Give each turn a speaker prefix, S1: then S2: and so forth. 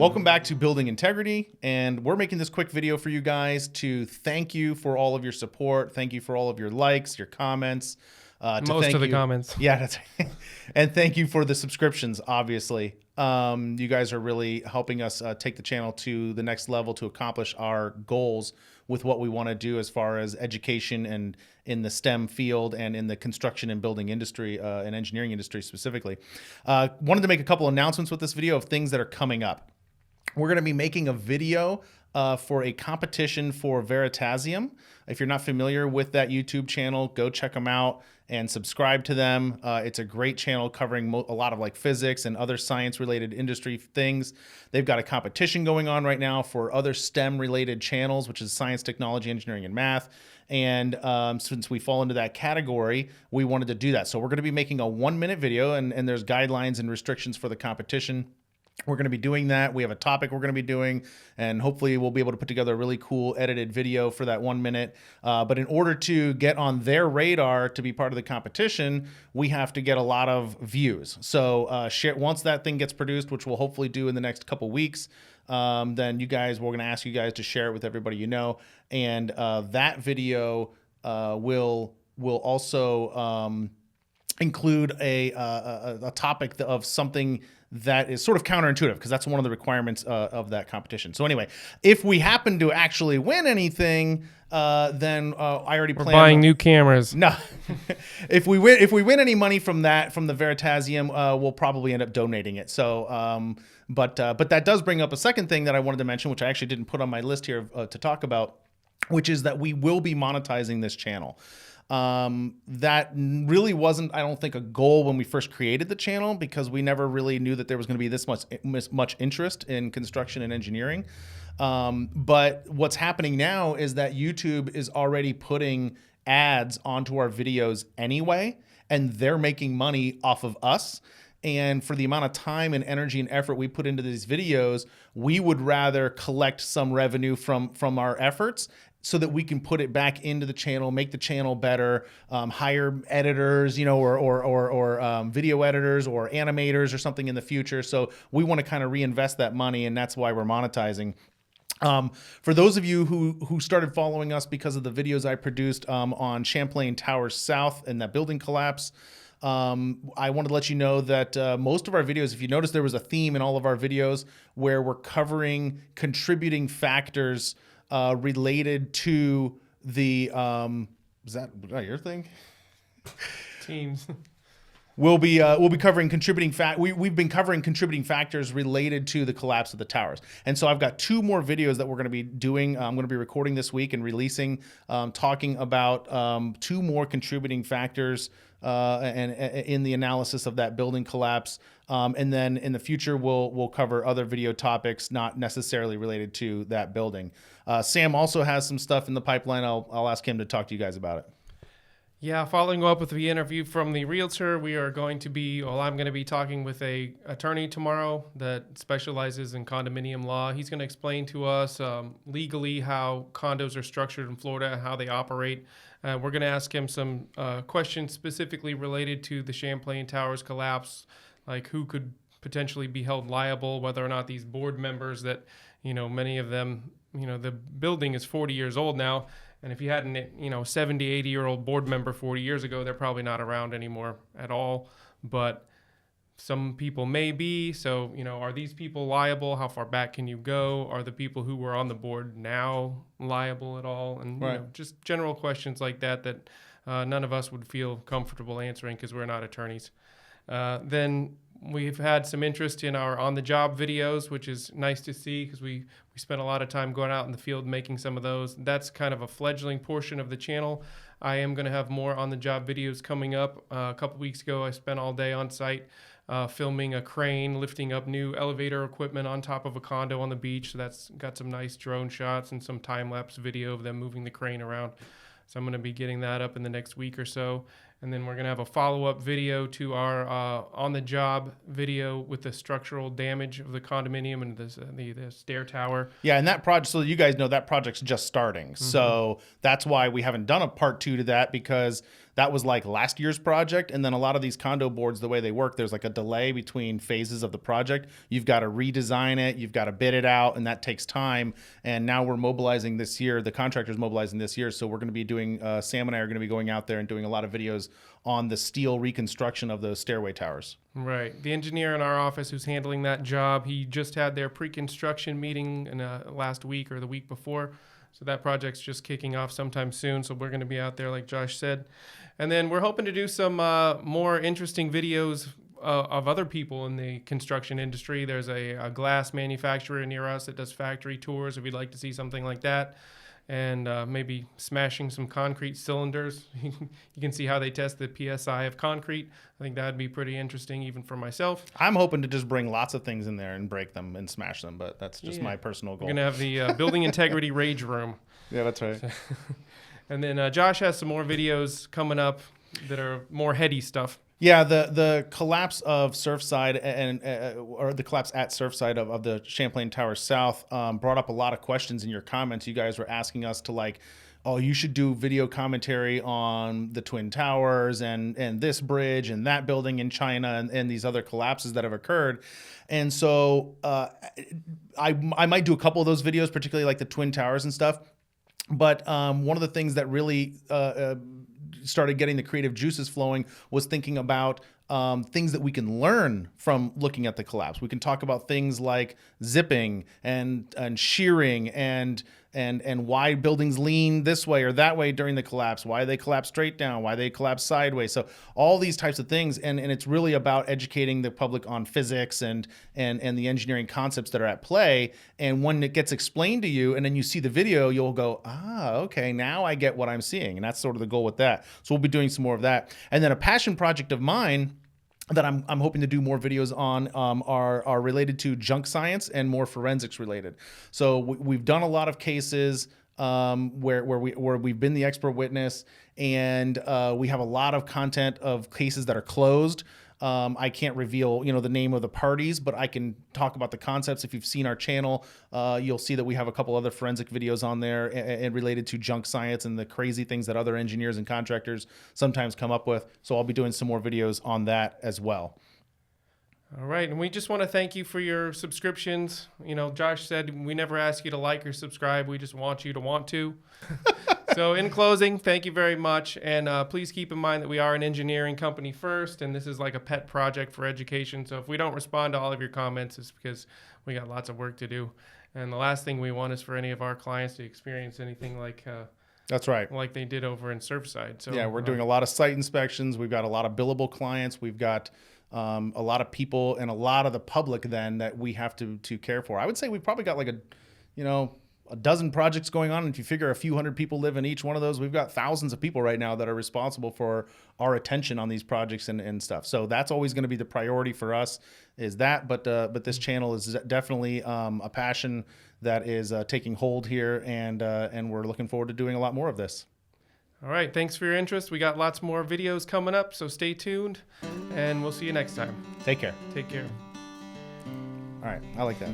S1: Welcome back to Building Integrity, and we're making this quick video for you guys to thank you for all of your support. Thank you for all of your likes, your comments.
S2: Most of the comments.
S1: Yeah, that's right. And thank you for the subscriptions, obviously. You guys are really helping us take the channel to the next level to accomplish our goals with what we want to do as far as education and in the STEM field and in the construction and building industry and engineering industry specifically. Wanted to make a couple announcements with this video of things that are coming up. We're going to be making a video for a competition for Veritasium. If you're not familiar with that YouTube channel, go check them out and subscribe to them. It's a great channel covering a lot of like physics and other science-related industry things. They've got a competition going on right now for other STEM-related channels, which is science, technology, engineering, and math. And since we fall into that category, we wanted to do that. So we're going to be making a 1-minute video, and there's guidelines and restrictions for the competition. We're going to be doing that. We have a topic we're going to be doing, and hopefully we'll be able to put together a really cool edited video for that 1 minute. But in order to get on their radar to be part of the competition, we have to get a lot of views. So once that thing gets produced, which we'll hopefully do in the next couple weeks, then we're going to ask you guys to share it with everybody you know. And that video will also include a topic of something that is sort of counterintuitive, because that's one of the requirements of that competition. So anyway, if we happen to actually win anything, then I already planned.
S2: We're buying new cameras.
S1: No, if we win any money from the Veritasium, we'll probably end up donating it. So, but that does bring up a second thing that I wanted to mention, which I actually didn't put on my list here to talk about, which is that we will be monetizing this channel. That really wasn't, I don't think, a goal when we first created the channel, because we never really knew that there was going to be this much interest in construction and engineering. But what's happening now is that YouTube is already putting ads onto our videos anyway, and they're making money off of us. And for the amount of time and energy and effort we put into these videos, we would rather collect some revenue from our efforts so that we can put it back into the channel, make the channel better, hire editors, or video editors or animators or something in the future. So we want to kind of reinvest that money, and that's why we're monetizing. For those of you who started following us because of the videos I produced on Champlain Towers South and that building collapse, I wanted to let you know that most of our videos, if you notice, there was a theme in all of our videos where we're covering contributing factors related to the is that your thing?
S2: Teams.
S1: We'll be covering contributing we've been covering contributing factors related to the collapse of the towers. And so I've got 2 more videos that we're going to be doing. I'm going to be recording this week and releasing, talking about 2 more contributing factors and in the analysis of that building collapse. And then in the future, we'll cover other video topics not necessarily related to that building. Sam also has some stuff in the pipeline. I'll ask him to talk to you guys about it.
S2: Yeah, following up with the interview from the realtor, I'm going to be talking with a attorney tomorrow that specializes in condominium law. He's going to explain to us legally how condos are structured in Florida and how they operate. We're going to ask him some questions specifically related to the Champlain Towers collapse, like who could potentially be held liable, whether or not these board members that, many of them, the building is 40 years old now. And if you had an 70, 80-year-old board member 40 years ago, they're probably not around anymore at all. But some people may be. So, are these people liable? How far back can you go? Are the people who were on the board now liable at all? And just general questions like that none of us would feel comfortable answering because we're not attorneys. Then we've had some interest in our on-the-job videos, which is nice to see because we spent a lot of time going out in the field making some of those. That's kind of a fledgling portion of the channel. I am going to have more on-the-job videos coming up. A couple weeks ago, I spent all day on site filming a crane lifting up new elevator equipment on top of a condo on the beach. So that's got some nice drone shots and some time-lapse video of them moving the crane around. So I'm going to be getting that up in the next week or so. And then we're going to have a follow-up video to our on-the-job video with the structural damage of the condominium and the stair tower.
S1: Yeah, and that project, so you guys know that project's just starting. So that's why we haven't done a part 2 to that, because that was like last year's project. And then a lot of these condo boards, the way they work, there's like a delay between phases of the project. You've got to redesign it, you've got to bid it out, and that takes time. And now we're mobilizing this year. The contractor's mobilizing this year. So we're going to be doing, Sam and I are going to be going out there and doing a lot of videos on the steel reconstruction of those stairway towers.
S2: Right. The engineer in our office who's handling that job, he just had their pre-construction meeting in last week or the week before. So that project's just kicking off sometime soon. So we're going to be out there, like Josh said. And then we're hoping to do some more interesting videos of other people in the construction industry. There's a glass manufacturer near us that does factory tours if you'd like to see something like that. And maybe smashing some concrete cylinders. You can see how they test the PSI of concrete. I think that would be pretty interesting even for myself.
S1: I'm hoping to just bring lots of things in there and break them and smash them, but that's just my personal goal.
S2: We're going to have the building integrity rage room.
S1: Yeah, that's right.
S2: And then Josh has some more videos coming up that are more heady stuff.
S1: Yeah, the collapse of Surfside or the collapse at Surfside of the Champlain Tower South brought up a lot of questions in your comments. You guys were asking us to like, oh, you should do video commentary on the Twin Towers and this bridge and that building in China and these other collapses that have occurred. And so I might do a couple of those videos, particularly like the Twin Towers and stuff. But one of the things that really started getting the creative juices flowing was thinking about things that we can learn from looking at the collapse. We can talk about things like zipping and shearing and why buildings lean this way or that way during the collapse, why they collapse straight down, why they collapse sideways. So all these types of things. And it's really about educating the public on physics and the engineering concepts that are at play. And when it gets explained to you and then you see the video, you'll go, okay, now I get what I'm seeing. And that's sort of the goal with that. So we'll be doing some more of that. And then a passion project of mine that I'm hoping to do more videos on are related to junk science and more forensics related. So we've done a lot of cases where we've been the expert witness, and we have a lot of content of cases that are closed. I can't reveal, the name of the parties, but I can talk about the concepts. If you've seen our channel, you'll see that we have a couple other forensic videos on there and related to junk science and the crazy things that other engineers and contractors sometimes come up with. So I'll be doing some more videos on that as well.
S2: All right, and we just want to thank you for your subscriptions. Josh said we never ask you to like or subscribe. We just want you to want to. So in closing, thank you very much. And please keep in mind that we are an engineering company first, and this is like a pet project for education. So if we don't respond to all of your comments, it's because we got lots of work to do. And the last thing we want is for any of our clients to experience anything like
S1: that's right,
S2: like they did over in Surfside. So
S1: yeah, we're doing a lot of site inspections. We've got a lot of billable clients. We've got a lot of people and a lot of the public then that we have to care for. I would say we've probably got like a dozen projects going on. And if you figure a few hundred people live in each one of those, we've got thousands of people right now that are responsible for our attention on these projects and stuff. So that's always going to be the priority for us is that. But this channel is definitely a passion that is taking hold here. And we're looking forward to doing a lot more of this.
S2: All right. Thanks for your interest. We got lots more videos coming up, so stay tuned and we'll see you next time.
S1: Take care.
S2: Take care.
S1: All right. I like that.